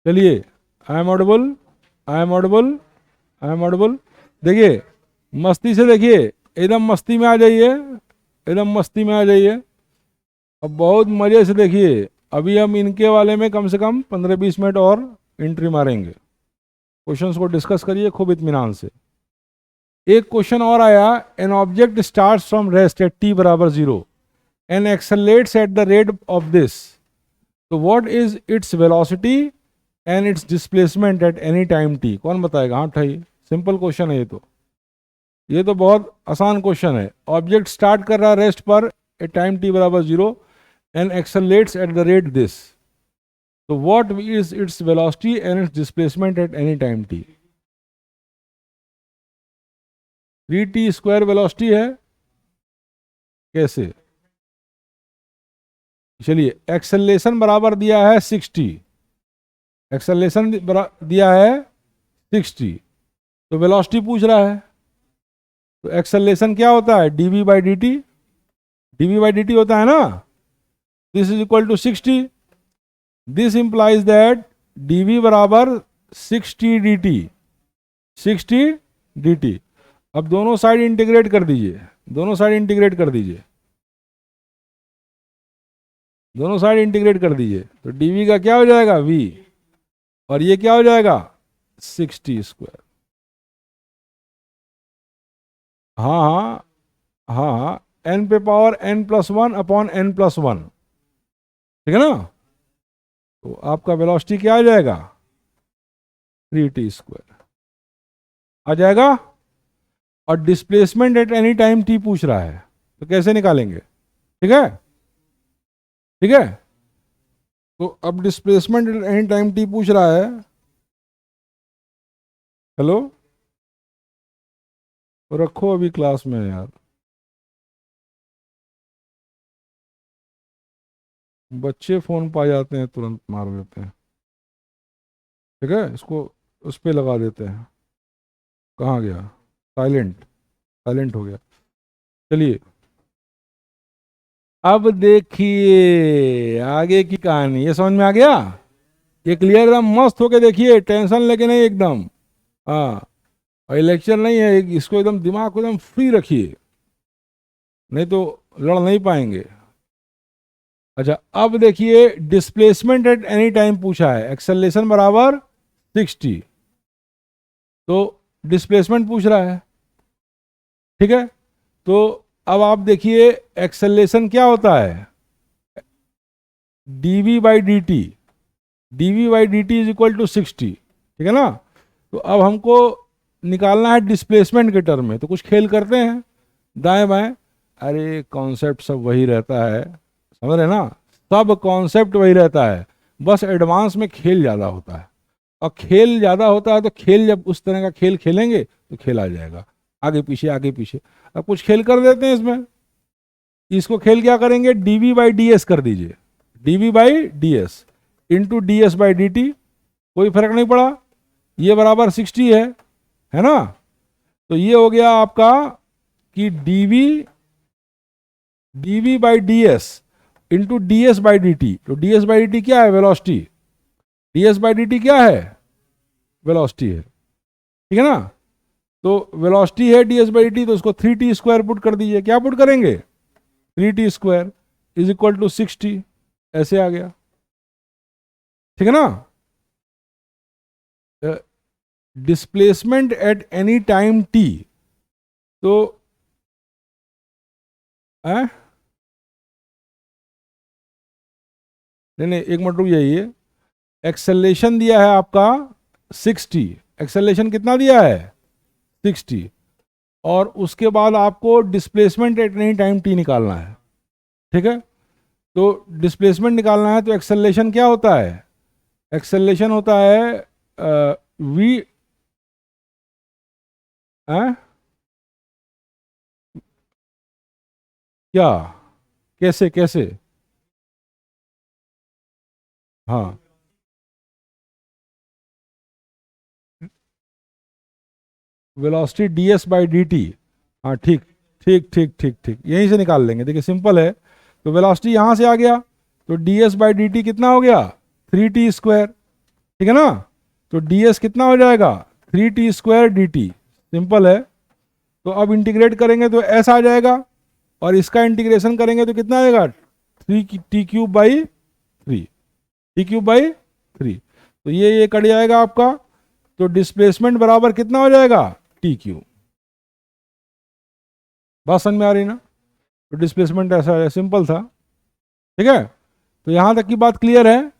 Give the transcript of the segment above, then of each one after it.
चलिए, I am audible, I am audible, I am audible. देखिए, मस्ती से देखिए, एकदम मस्ती में आ जाइए, एकदम मस्ती में आ जाइए। अब बहुत मजे से देखिए। अभी हम इनके वाले में कम से कम 15-20 मिनट और एंट्री मारेंगे। क्वेश्चंस को डिस्कस करिए खूब इत्मीनान से। एक क्वेश्चन और आया, an object starts from rest at t बराबर 0 and accelerates at the rate of this, तो what is its velocity and its displacement at any time t। कौन बताएगा? हाँ भाई, सिंपल क्वेश्चन है ये तो। ये तो बहुत आसान क्वेश्चन है। ऑब्जेक्ट स्टार्ट कर रहा है रेस्ट पर एट टाइम t बराबर 0 and accelerates at the rate this, तो what is its velocity and its displacement at any time t। 3t² velocity है। कैसे? चलिए, एक्सेलरेशन बराबर दिया है 60, एक्सेलरेशन दिया है 60, तो वेलोसिटी पूछ रहा है। तो एक्सेलरेशन क्या होता है? dv by D T, dv by D T होता है ना। This is equal to 60, this implies that dv बराबर 60 dt, 60 dt। अब दोनों साइड इंटीग्रेट कर दीजिए, दोनों साइड इंटीग्रेट कर दीजिए, दोनों साइड इंटीग्रेट कर दीजिए, तो dv का क्या हो जाएगा? v, और ये क्या हो जाएगा? 60²। हाँ हाँ हाँ हाँ, n पे पावर n+1 अपॉन n+1, ठीक है ना। तो आपका वेलोसिटी क्या आ जाएगा? 3t² आ जाएगा। और displacement at any time t पूछ रहा है, तो कैसे निकालेंगे? ठीक है, ठीक है। तो अब displacement at any time t पूछ रहा है। हेलो, तो रखो अभी क्लास में यार, बच्चे फोन पा जाते हैं तुरंत मार देते हैं। ठीक है, इसको उस पे लगा देते हैं। कहाँ गया? साइलेंट, साइलेंट हो गया। चलिए, अब देखिए आगे की कहानी। ये समझ में आ गया? ये क्लियर, एकदम मस्त होके देखिए, टेंशन लेके नहीं एकदम। हाँ, और ये लेक्चर नहीं है, इसको एकदम दिमाग को एकदम फ्री रखिए, नहीं तो लड़ नहीं पाएंगे। अच्छा, अब देखिए, डिस्प्लेसमेंट एट एनी टाइम पूछा है, एक्सेलरेशन बराबर 60, तो डिस्प्लेसमेंट पूछ रहा है। ठीक है, तो अब आप देखिए, एक्सेलरेशन क्या होता है? dv by D T, dv by D T is equal to 60, ठीक है ना। तो अब हमको निकालना है डिस्प्लेसमेंट के टर्म में, तो कुछ खेल करते हैं दाएं बाएं। अरे कॉन्सेप्ट सब वही रहता है, समझ रहे ना, सब कॉन्सेप्ट वही रहता है, बस एडवांस में खेल ज़्यादा होता है। और खेल ज़्यादा होता है तो खेल, जब उस तरह का खेल खेलेंगे तो खेल आ जाएगा, आगे पीछे आगे पीछे। अब कुछ खेल कर देते हैं इसमें। इसको खेल क्या करेंगे? dv बाई डी एस कर दीजिए, dv by D S into D S by D T, कोई फर्क नहीं पड़ा, ये बराबर 60 है ना। तो ये हो गया आपका कि dv by D S into D S by D T. तो D S by D T क्या है? Velocity. D S by D T क्या है? वेलोसिटी है, ठीक है ना। तो वेलोसिटी है D S by D T, तो उसको 3t² पुट कर दीजिए। क्या पुट करेंगे? 3t² इज इक्वल टू 60, ऐसे आ गया, ठीक है ना। Displacement at any time t, तो नहीं, एक मिनट रुक जाइए। एक्सेलरेशन दिया है आपका 60, एक्सेलरेशन कितना दिया है? 60, और उसके बाद आपको displacement at any time t निकालना है, ठीक है। तो डिस्प्लेसमेंट निकालना है, तो एक्सेलरेशन क्या होता है? एक्सेलरेशन होता है v, क्या, कैसे कैसे? हाँ, velocity D S by D T. हाँ ठीक, ठीक ठीक ठीक ठीक, यहीं से निकाल लेंगे। देखिए सिंपल है। तो वेलोसिटी यहाँ से आ गया, तो D S by D T कितना हो गया? 3t², ठीक है ना। तो ds कितना हो जाएगा 3t² dt, सिंपल है। तो अब इंटीग्रेट करेंगे तो s आ जाएगा, और इसका इंटीग्रेशन करेंगे तो कितना आएगा 3t³ बाई 3। तो ये कट जाएगा आपका। तो डिस्प्लेसमेंट बराबर कितना हो जाएगा t³। बात समझ में आ रही ना। तो डिस्प्लेसमेंट ऐसा है, सिंपल था। ठीक है, तो यहां तक की बात क्लियर है,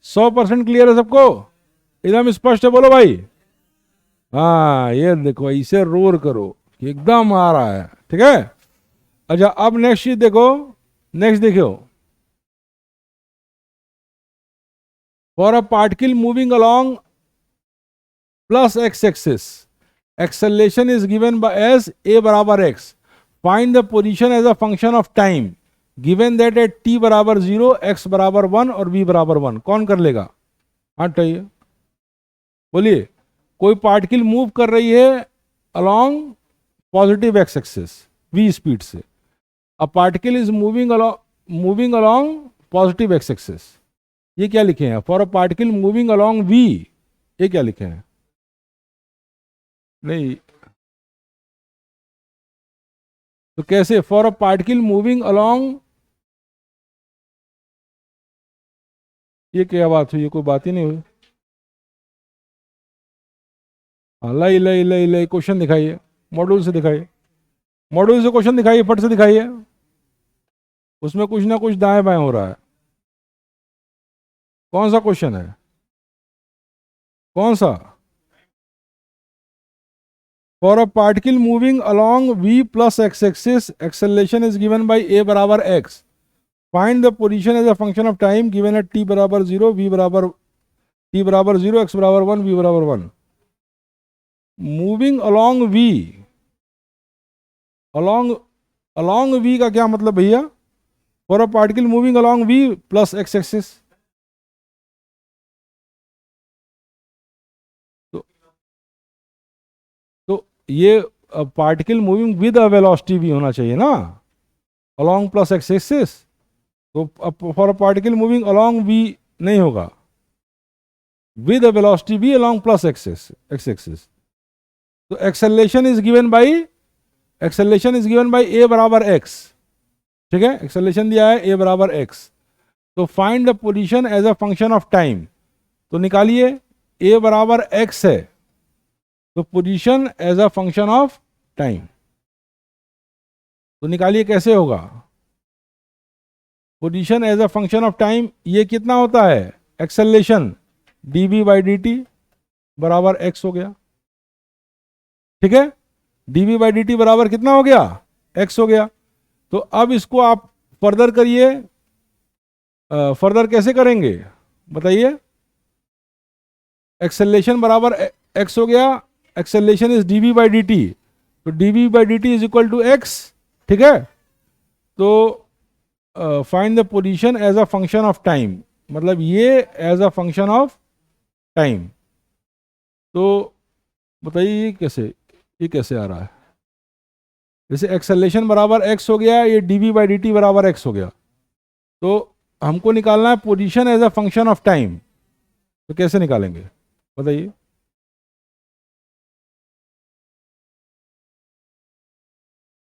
100% क्लियर है सबको, एकदम स्पष्ट है, बोलो भाई। हाँ ये देखो, इसे रोर करो, एकदम आ रहा है। ठीक है, अच्छा अब नेक्स्ट चीज देखो, नेक्स्ट देखो, for a particle moving along plus x axis acceleration is given by as a बराबर x, find the position as a function of time given that at t बराबर 0, x बराबर 1 और v बराबर 1। कौन कर लेगा, हाँ चाहिए, बोलिए। कोई पार्टिकल मूव कर रही है along positive x axis v speed से, a particle is moving along positive x axis. ये क्या लिखे हैं, for a particle moving along v, ये क्या लिखे हैं, नहीं तो कैसे, for a particle moving along, ये क्या बात हुई, ये कोई बात ही नहीं हुई। लाई लाई लाई लाई, क्वेश्चन दिखाइए, मॉड्यूल से दिखाइए, मॉड्यूल से क्वेश्चन दिखाइए, फट से दिखाइए, उसमें कुछ ना कुछ दाएं बाएं हो रहा है। कौन सा क्वेश्चन है, कौन सा, for a particle moving along v plus x axis acceleration is given by a बराबर x, find the position as a function of time given at t बराबर 0, t बराबर 0, x बराबर 1, v बराबर 1। Moving along v, along v का क्या मतलब भैया, for a particle moving along v plus x axis. तो ये particle moving with a velocity v होना चाहिए ना, अलोंग प्लस x एक्सिस। तो for a particle moving along v नहीं होगा, with a velocity v along plus x axis. तो acceleration is given by a बराबर x। ठीक है, एक्सेलरेशन दिया है a बराबर x। तो find the position as a function of time, तो निकालिए a बराबर x है, तो position as a function of time, तो निकालिए कैसे होगा position as a function of time. ये कितना होता है एक्सेलरेशन, dv बाई dt बराबर x हो गया। ठीक है, dv बाई dt बराबर कितना हो गया, x हो गया। तो अब इसको आप फर्दर करिए, फर्दर कैसे करेंगे बताइए। एक्सेलरेशन बराबर x हो गया, acceleration is dv by dt, तो dv by dt is equal to x। ठीक है, तो find the position as a function of time, मतलब ये as a function of time. तो बताइए ये कैसे आ रहा है, जैसे एक्सेलरेशन बराबर x हो गया, ये dv बाई dt बराबर x हो गया, तो हमको निकालना है position as a function of time. तो कैसे निकालेंगे बताइए,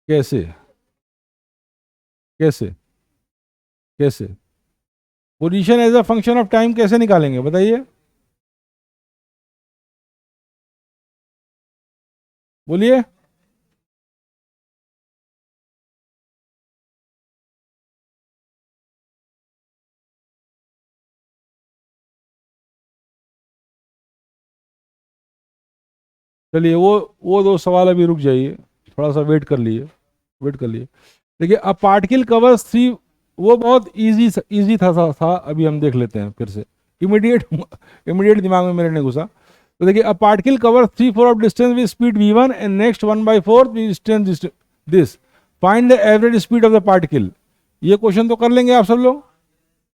कैसे कैसे कैसे position as a function of time कैसे निकालेंगे बताइए, बोलिए। चलिए वो दो सवाल अभी रुक जाइए, थोड़ा सा वेट कर लिए, वेट कर लिए। देखिए अब पार्टिकल कवर्स 3, वो बहुत इजी था, अभी हम देख लेते हैं फिर से, इमीडिएट दिमाग में मेरे ने घुसा। तो देखिए अब particle cover 3/4 of distance with speed v1 and next 1/4 distance this, find the average speed of the particle. ये क्वेश्चन तो कर लेंगे आप सब लोग,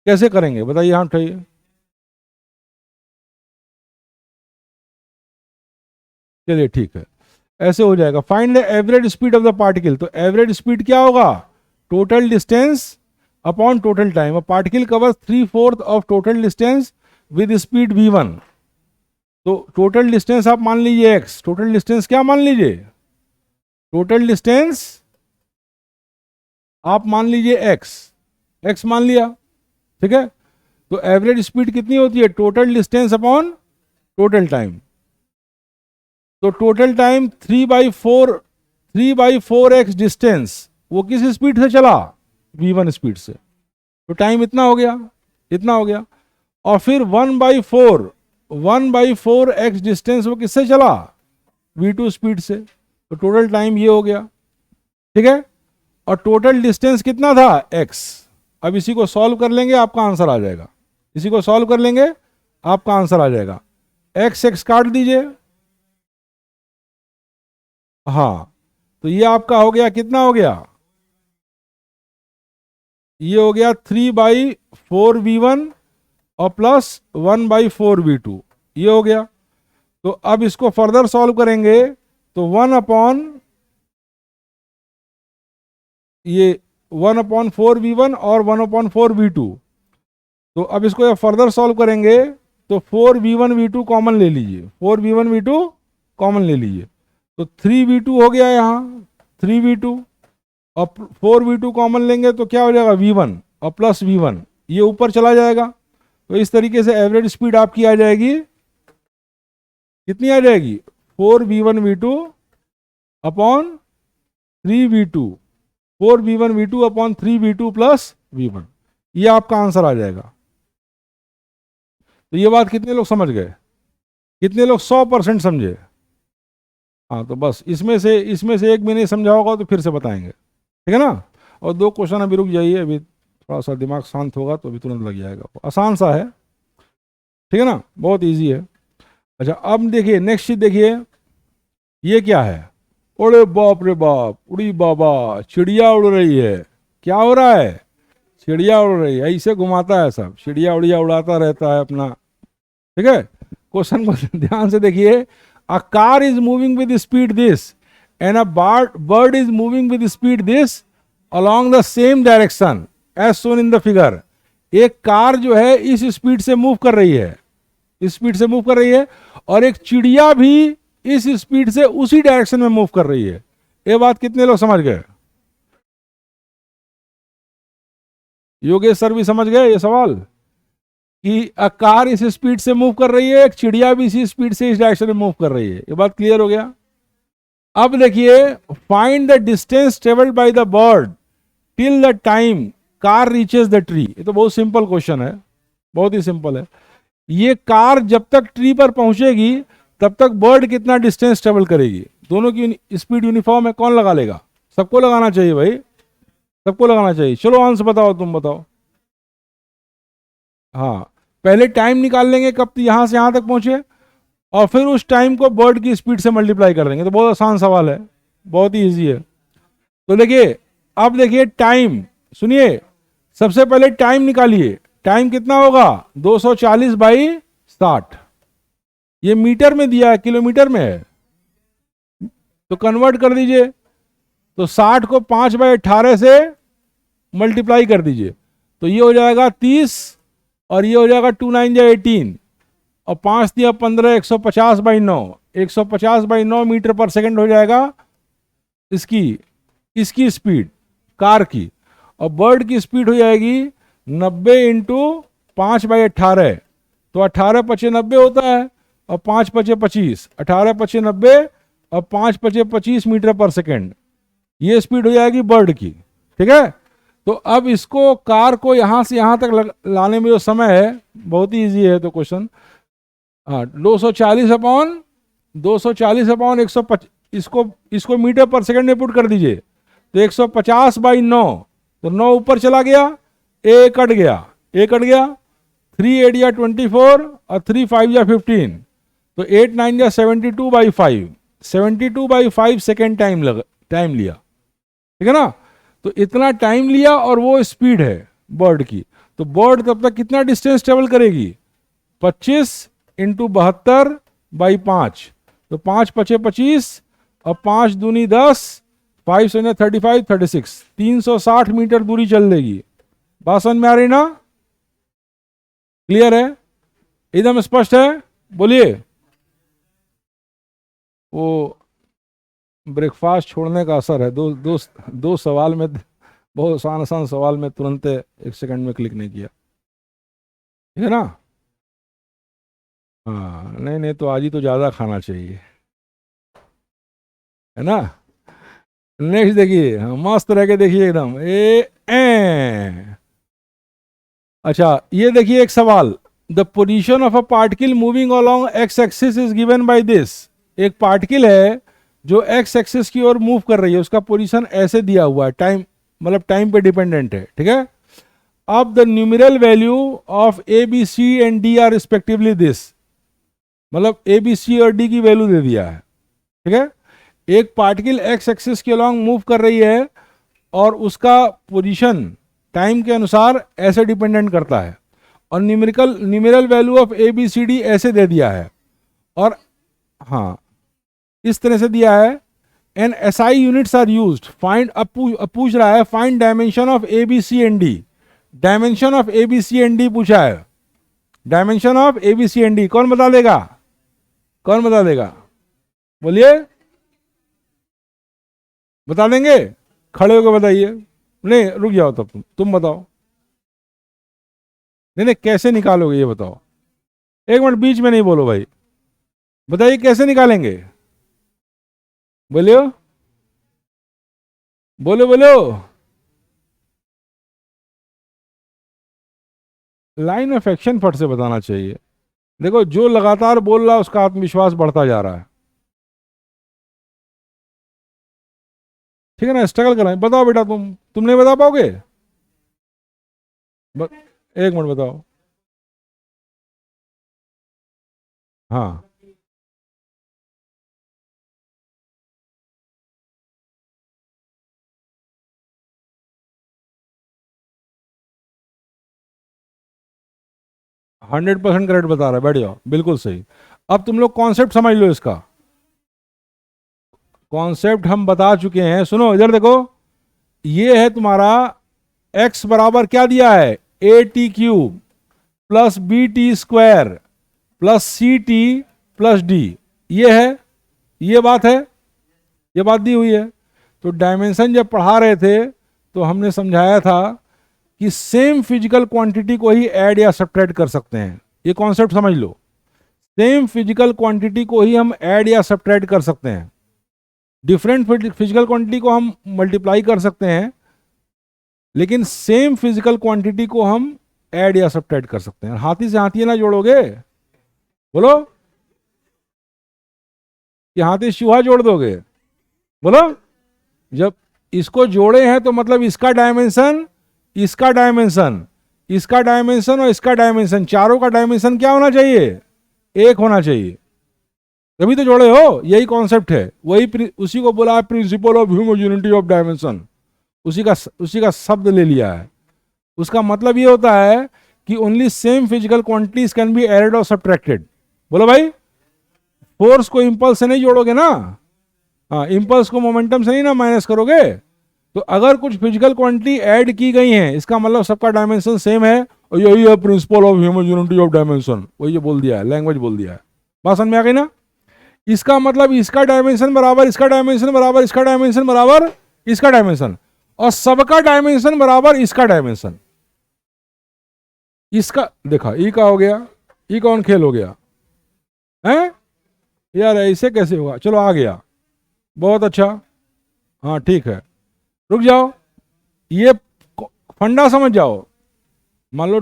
कैसे करेंगे बताइए, हाँ उठाइए। चलिए ठीक है, ऐसे हो जाएगा, find the average speed of the particle. तो एवरेज स्पीड क्या होगा, total distance upon total time. Particle cover 3/4 of total distance with speed v1, तो टोटल डिस्टेंस आप मान लीजिए x, टोटल डिस्टेंस क्या मान लीजिए, टोटल डिस्टेंस आप मान लीजिए x मान लिया, ठीक है। तो एवरेज स्पीड कितनी होती है, total distance upon total time. तो टोटल टाइम 3/4x डिस्टेंस वो किस स्पीड से चला, v1 स्पीड से, तो टाइम इतना हो गया, इतना हो गया। और फिर 1/4x डिस्टेंस वो किससे चला, v2 स्पीड से, तो टोटल टाइम ये हो गया, ठीक है। और टोटल डिस्टेंस कितना था, x। अब इसी को सॉल्व कर लेंगे, आपका आंसर आ जाएगा, इसी को सॉल्व कर लेंगे, आपका आंसर आ जाएगा। x काट दीजिए, हाँ, तो ये आपका हो गया, कितना हो गया, ये हो गया 3/4v1 और प्लस 1/4v2, ये हो गया। तो अब इसको फर्दर सॉल्व करेंगे तो 1/4v1 और 1/4v2। तो अब इसको फर्दर सॉल्व करेंगे तो 4v1v2 कॉमन ले लीजिए, 4v1v2 कॉमन ले लीजिए, तो 3v2 हो गया यहाँ, 3v2 और 4v2 कॉमन लेंगे तो क्या हो जाएगा, v1 और प्लस v1, ये ऊपर चला जाएगा। तो इस तरीके से एवरेज स्पीड आपकी आ जाएगी, कितनी आ जाएगी, 4v1v2 upon 3v2, 4v1v2 upon 3v2 plus v1, ये आपका आंसर आ जाएगा। तो ये बात कितने लोग समझ गए, कितने लोग 100% समझे। हाँ, तो बस इसमें से एक भी नहीं समझा होगा तो फिर से बताएंगे, ठीक है ना। और 2 क्वेश्चन अभी रुक जाइए, अभी थोड़ा सा दिमाग शांत होगा तो अभी तुरंत लग जाएगा, आसान सा है, ठीक है ना, बहुत इजी है। अच्छा, अब देखिए नेक्स्ट चीज देखिए, ये क्या है, अरे बाप रे बाप, उड़ी बाबा, चिड़िया उड़ रही है, क्या हो रहा है, चिड़िया उड़ रही है, ऐसे घुमाता है सब, चिड़िया उड़िया उड़ाता रहता है अपना, ठीक है। क्वेश्चन को ध्यान से देखिए, a car is moving with speed this and a bird is moving with speed this along the same direction as shown in the figure. एक कार जो है इस स्पीड से मूव कर रही है, इस स्पीड से मूव कर रही है, और एक चिड़िया भी इस स्पीड से उसी डायरेक्शन में मूव कर रही है। ये बात कितने लोग समझ गए, योगेश सर भी समझ गए ये सवाल, कि अ कार इस स्पीड से मूव कर रही है, एक चिड़िया भी इसी स्पीड से इस डायरेक्शन में मूव कर रही है, ये बात क्लियर हो गया। अब देखिए, find the distance travelled by the bird till the time car reaches the tree. ये तो बहुत सिंपल क्वेश्चन है, बहुत ही सिंपल है। ये कार जब तक ट्री पर पहुंचेगी तब तक बर्ड कितना डिस्टेंस ट्रेवल करेगी, दोनों की स्पीड यूनिफॉर्म है, कौन लगा लेगा, सबको लगाना चाहिए भाई, सबको लगाना चाहिए। चलो आंसर बताओ, तुम बताओ। हाँ, पहले टाइम निकाल लेंगे कब यहां से यहां तक पहुंचे, और फिर उस टाइम को बर्ड की स्पीड से मल्टीप्लाई कर देंगे। तो बहुत आसान सवाल है, बहुत ही इजी है। तो देखिए, अब देखिए टाइम, सुनिए, सबसे पहले टाइम निकालिए, टाइम कितना होगा, 240/60। ये मीटर में दिया है, किलोमीटर में है, तो कन्वर्ट कर दीजिए। तो 60 को 5/18 से मल्टीप्लाई कर दीजिए, तो ये हो जाएगा 30, और ये हो जाएगा 2 9 जा 18, और 5 दिया 15, 150/9, 150/9 मीटर पर सेकंड हो जाएगा इसकी स्पीड, कार की। और बर्ड की स्पीड हो जाएगी 90 × 5/18, तो 18 × 5 90 होता है, और 5 × 5 25, 18 × 5 90, और 5 × 5 25 मीटर पर सेकंड, ये स्पीड हो जाएगी बर्ड की, ठीक है। तो अब इसको, कार को यहां से यहां तक लाने में जो समय है, बहुत ही इजी है तो क्वेश्चन। हाँ, 240/150, इसको मीटर पर सेकंड में पुट कर दीजिए, तो 150/9, तो 9 ऊपर चला गया, ए कट गया, 3 8 या 24, और 3 5 या 15, तो 8 9 या 72/5, 72/5 सेकेंड टाइम लिया, ठीक है ना। तो इतना टाइम लिया, और वो स्पीड है बर्ड की। तो बर्ड तब तक कितना डिस्टेंस ट्रेवल करेगी, 25 × 72/5, तो 5 × 5 25, और 5 दूनी 10, 5 7 35 36, 360 मीटर दूरी चल लेगी। बात समझ में आ रही ना, क्लियर है, एकदम स्पष्ट है, बोलिए। वो ब्रेकफास्ट छोड़ने का असर है। दो दो दो सवाल में, बहुत आसान आसान सवाल में तुरंत 1 सेकंड में क्लिक नहीं किया, ठीक है ना। हाँ, नहीं नहीं, तो आज ही तो ज़्यादा खाना चाहिए, है ना। नेक्स्ट देखिए, हाँ, मस्त रह के देखिए एकदम अच्छा, ये देखिए एक सवाल। The position of a particle moving along x axis is given by this. एक पार्टिकल है जो एक्स एक्सिस की ओर मूव कर रही है, उसका पोजीशन ऐसे दिया हुआ है, टाइम मतलब टाइम पे डिपेंडेंट है, ठीक है। अब the numeral value of A B C and D are respectively this, मतलब ए बी सी और डी की वैल्यू दे दिया है, ठीक है। एक पार्टिकल एक्स एक्सिस के अलॉन्ग मूव कर रही है और उसका पोजीशन टाइम के अनुसार ऐसे डिपेंडेंट करता है, और numeral value of A B C D ऐसे दे दिया है, और हाँ इस तरह से दिया है। In S I units are used find, अब पूछ रहा है find dimension of A B C and D. Dimension of A B C and D पूछा है। Dimension of A B C and D कौन बता देगा? कौन बता देगा? बोलिए, बता देंगे? खड़े होकर बताइए। नहीं रुक जाओ, तब तुम बताओ। नहीं नहीं, कैसे निकालोगे ये बताओ। 1 मिनट बीच में नहीं बोलो भाई, बताइए कैसे निकालेंगे। बोलियो, बोलो बोलो। लाइन ऑफ एक्शन फट से बताना चाहिए। देखो, जो लगातार बोल रहा है उसका आत्मविश्वास बढ़ता जा रहा है, ठीक है ना। स्ट्रगल कर रहे हैं, बताओ बेटा, तुम नहीं बता पाओगे? ब, 1 मिनट बताओ। हाँ, 100% करेक्ट बता रहा है, बैठ जाओ, बिल्कुल सही। अब तुम लोग कॉन्सेप्ट समझ लो इसका। कॉन्सेप्ट हम बता चुके हैं, सुनो इधर देखो। ये है तुम्हारा x बराबर क्या दिया है, A T cube plus B T square plus C T plus D. ये है, ये बात है, ये बात दी हुई है। तो डायमेंशन जब पढ़ा रहे थे तो हमने समझाया था कि सेम फिजिकल क्वांटिटी को ही ऐड या सब्ट्रैक्ट कर सकते हैं। ये कॉन्सेप्ट समझ लो, सेम फिजिकल क्वांटिटी को ही हम ऐड या सब्ट्रैक्ट कर सकते हैं। डिफरेंट फिजिकल क्वांटिटी को हम मल्टीप्लाई कर सकते हैं, लेकिन सेम फिजिकल क्वांटिटी को हम ऐड या सब्ट्रैक्ट कर सकते हैं। हाथी से हाथी ना जोड़ोगे, बोलो, कि हाथी चूहा जोड़ दोगे? बोलो। जब इसको जोड़े हैं तो मतलब इसका डायमेंशन, इसका डायमेंशन, इसका डायमेंशन और इसका डायमेंशन, चारों का डायमेंशन क्या होना चाहिए? 1 होना चाहिए, तभी तो जोड़े हो। यही कॉन्सेप्ट है, वही उसी को बोला principle of homogeneity of dimension. उसी का शब्द ले लिया है। उसका मतलब ये होता है कि only same physical quantities can be added और सब्ट्रैक्टेड। बोलो भाई, फोर्स को इंपल्स से नहीं जोड़ोगे ना, हाँ, इंपल्स को मोमेंटम से नहीं ना माइनस करोगे। तो अगर कुछ फिजिकल क्वांटिटी ऐड की गई है, इसका मतलब सबका डायमेंशन सेम है, और यही है principle of homogeneity of dimension. वही जो बोल दिया है, लैंग्वेज बोल दिया है। बात समझ में आ गई ना? इसका मतलब इसका डायमेंशन बराबर इसका डायमेंशन बराबर इसका डायमेंशन बराबर इसका डायमेंशन, और सबका डायमेंशन बराबर इसका डायमेंशन। इसका देखा, ई का हो गया, ई कौन खेल हो गया है यार, ऐसे कैसे हुआ? चलो आ गया, बहुत अच्छा, हाँ ठीक है। रुक जाओ, ये फंडा समझ जाओ। मान लो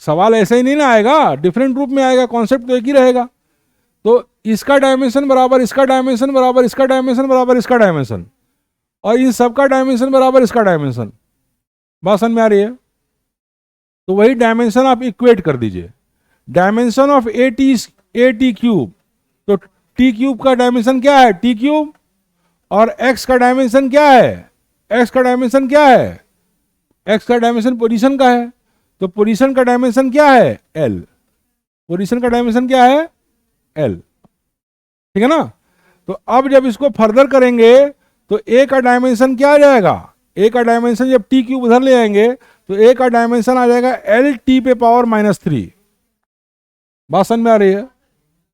सवाल ऐसे ही नहीं ना आएगा, डिफरेंट रूप में आएगा, कॉन्सेप्ट तो एक ही रहेगा। तो इसका डायमेंशन बराबर इसका डायमेंशन बराबर इसका डायमेंशन बराबर इसका डायमेंशन, और इन सबका डायमेंशन बराबर इसका डायमेंशन। बात समझ में आ रही है? तो वही डायमेंशन आप इक्वेट कर दीजिए। Dimension of A T cube, तो टी क्यूब का डायमेंशन क्या है? T cube. और एक्स का डायमेंशन क्या है? एक्स का डायमेंशन क्या है? एक्स का डायमेंशन पोजीशन का है, तो पोजीशन का डायमेंशन क्या है? एल। पोजीशन का डायमेंशन क्या है? एल, ठीक है ना। तो अब जब इसको फर्दर करेंगे तो ए का डायमेंशन क्या आ जाएगा? ए का डायमेंशन जब टी क्यूब उधर ले आएंगे तो ए का डायमेंशन आ जाएगा एल टी पे पावर -3। बात समझ में आ रही है?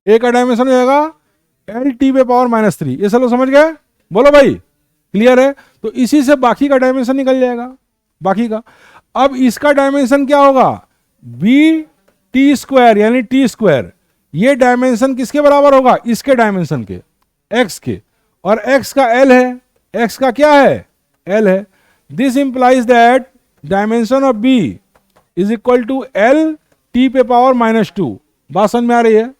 ए का डायमेंशन हो जाएगा एल टी पे पावर -3। ये सब लोग समझ गए? बोलो भाई, क्लियर है? तो इसी से बाकी का डायमेंशन निकल जाएगा, बाकी का। अब इसका डायमेंशन क्या होगा? बी टी स्क्वायर यानी टी स्क्वायर। ये डायमेंशन किसके बराबर होगा? इसके डायमेंशन के, एक्स के। और एक्स का एल है, एक्स का क्या है? एल है। This implies that dimension of B is equal to L T पे पावर -2। बात समझ में आ रही है?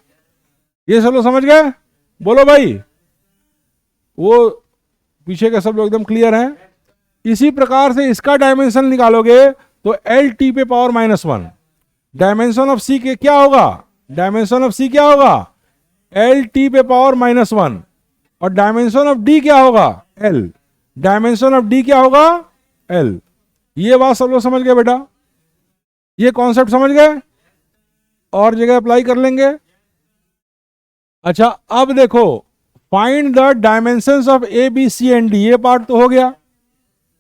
ये सब लोग समझ गए? बोलो भाई, वो पीछे के सब लोग एकदम क्लियर हैं? इसी प्रकार से इसका डायमेंशन निकालोगे तो एल टी पे पावर -1। डायमेंशन ऑफ सी के क्या होगा? डायमेंशन ऑफ सी क्या होगा? एल टी पे पावर -1। और डायमेंशन ऑफ डी क्या होगा? एल। डायमेंशन ऑफ डी क्या होगा? एल। ये बात सब लोग समझ गए बेटा? ये कॉन्सेप्ट समझ गए? और जगह अप्लाई कर लेंगे। अच्छा, अब देखो, find the dimensions of A B C and D. ये पार्ट तो हो गया,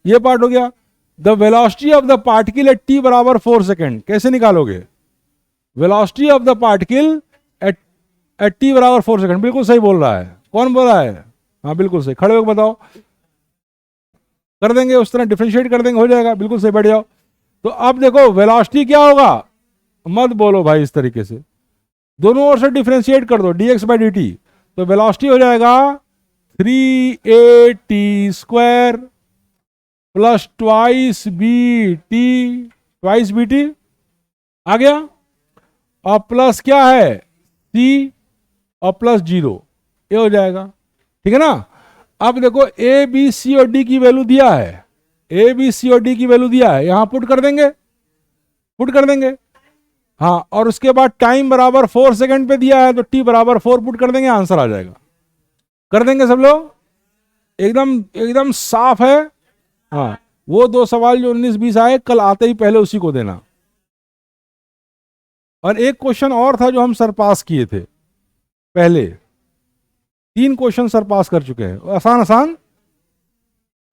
ये पार्ट हो गया। The velocity of the particle at T बराबर 4 सेकेंड कैसे निकालोगे? Velocity of the particle at T बराबर 4 सेकेंड। बिल्कुल सही बोल रहा है। कौन बोल रहा है? हाँ बिल्कुल सही। खड़े होकर बताओ। कर देंगे उस तरह, डिफरेंशिएट कर देंगे, हो जाएगा। बिल्कुल सही, बैठ जाओ। तो अब देखो वेलोसिटी क्या होगा? मत बोलो भाई इस तरीके से, दोनों ओर से डिफरेंशिएट कर दो, dx बाई dt। तो वेलोसिटी हो जाएगा 3a t² plus twice bt आ गया। और प्लस क्या है? c और प्लस 0, ये हो जाएगा। ठीक है ना? अब देखो a b c और d की वैल्यू दिया है, a b c और d की वैल्यू दिया है, यहां पुट कर देंगे, पुट कर देंगे। हाँ, और उसके बाद टाइम बराबर 4 सेकंड पे दिया है तो t बराबर 4 पुट कर देंगे, आंसर आ जाएगा। कर देंगे सब लोग? एकदम एकदम साफ है। हाँ, वो 2 सवाल जो 19-20 आए कल आते ही पहले उसी को देना। और एक क्वेश्चन और था जो हम सरपास किए थे पहले, 3 क्वेश्चन सरपास कर चुके हैं, आसान आसान।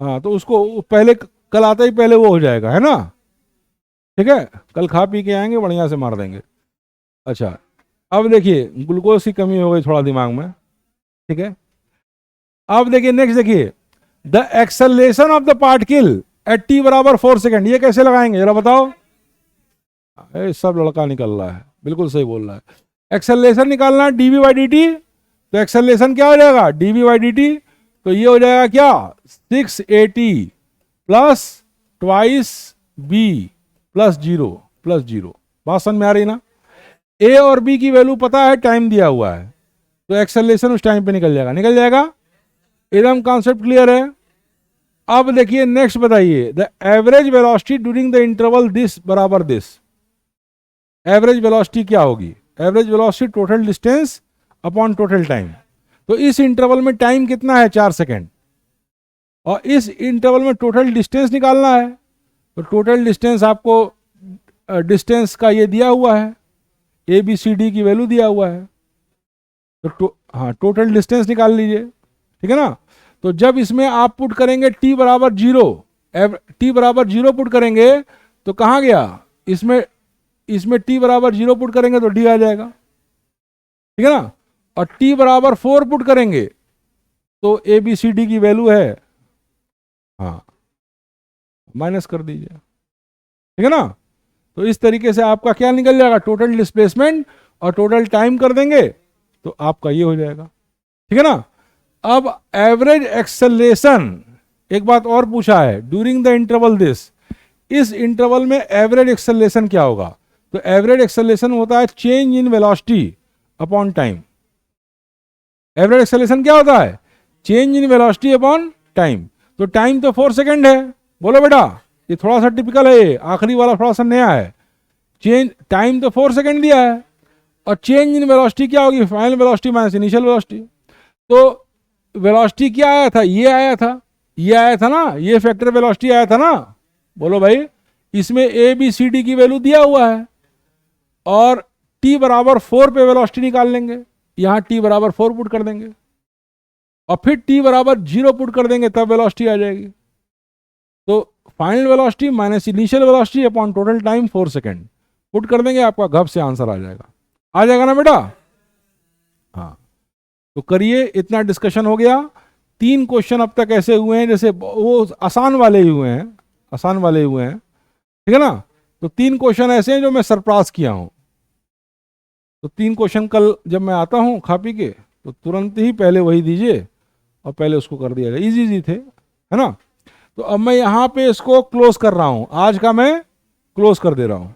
हाँ, तो उसको पहले कल आते ही पहले वो हो जाएगा, है ना? ठीक है, कल खा पी के आएंगे, बढ़िया से मार देंगे। अच्छा, अब देखिए ग्लूकोज की कमी हो गई थोड़ा दिमाग में। ठीक है, अब देखिए नेक्स्ट, देखिए the acceleration of the particle at T बराबर 4 सेकेंड। ये कैसे लगाएंगे जरा बताओ? सब लड़का निकल रहा है, बिल्कुल सही बोल रहा है। एक्सेलरेशन निकालना है dv बाई dt। तो एक्सेलरेशन क्या हो जाएगा? dv by dt। तो ये हो जाएगा क्या? 6at plus twice b plus 0। बात समझ में आ रही ना? a और b की वैल्यू पता है, टाइम दिया हुआ है, तो एक्सेलरेशन उस टाइम पे निकल जाएगा, निकल जाएगा। एकदम कॉन्सेप्ट क्लियर है? अब देखिए नेक्स्ट बताइए, the average velocity during the interval this बराबर दिस। एवरेज वेलोसिटी क्या होगी? Average velocity total distance upon total time. तो इस इंटरवल में टाइम कितना है? 4 सेकेंड। और इस इंटरवल में टोटल डिस्टेंस निकालना है। तो टोटल डिस्टेंस आपको डिस्टेंस का ये दिया हुआ है, ए बी सी डी की वैल्यू दिया हुआ है। तो हाँ, टोटल डिस्टेंस निकाल लीजिए। ठीक है ना? तो जब इसमें आप पुट करेंगे t बराबर 0, t बराबर 0 पुट करेंगे तो कहाँ गया? इसमें t बराबर 0 पुट करेंगे तो d आ जाएगा। ठीक है ना? और t बराबर 4 पुट करेंगे तो ए बी सी डी की वैल्यू है, हाँ, माइनस कर दीजिए। ठीक है ना? तो इस तरीके से आपका क्या निकल जाएगा? टोटल डिस्प्लेसमेंट और टोटल टाइम कर देंगे तो आपका ये हो जाएगा। ठीक है ना? अब एवरेज एक्सेलरेशन, एक बात और पूछा है, ड्यूरिंग द इंटरवल दिस, इस इंटरवल में एवरेज एक्सेलरेशन क्या होगा? तो एवरेज एक्सेलरेशन होता है change in velocity upon time. Average acceleration क्या होता है? Change in velocity upon time. तो टाइम तो 4 सेकेंड है। बोलो बेटा, ये थोड़ा सा टिपिकल है, ये आखिरी वाला थोड़ा सा नया है। चेंज टाइम तो 4 सेकेंड दिया है, और चेंज इन वेलोसिटी क्या होगी? Final velocity minus initial velocity. तो वेलोसिटी क्या आया था? ये आया था, ये आया था ना, ये फैक्टर वेलोसिटी आया था ना। बोलो भाई, इसमें ए बी सी डी की वैल्यू दिया हुआ है, और t बराबर 4 पे वेलोसिटी निकाल लेंगे, यहां t बराबर 4 पुट कर देंगे, और फिर t बराबर 0 पुट कर देंगे, तब वेलोसिटी आ जाएगी। तो final velocity minus initial velocity upon total time 4 second put कर देंगे, आपका घप से आंसर आ जाएगा। आ जाएगा ना बेटा? हाँ, तो करिए, इतना डिस्कशन हो गया। 3 क्वेश्चन अब तक ऐसे हुए हैं जैसे वो आसान वाले ही हुए हैं, आसान वाले ही हुए हैं, ठीक है ना। तो 3 क्वेश्चन ऐसे हैं जो मैं सरपास किया हूं। तो 3 क्वेश्चन कल जब मैं आता हूं खा पी के, तो तुरंत ही पहले वही दीजिए और पहले उसको कर दिया जाए। इजी थे, है ना। तो अब मैं यहाँ पे इसको क्लोज कर रहा हूं, आज का मैं क्लोज कर दे रहा हूं।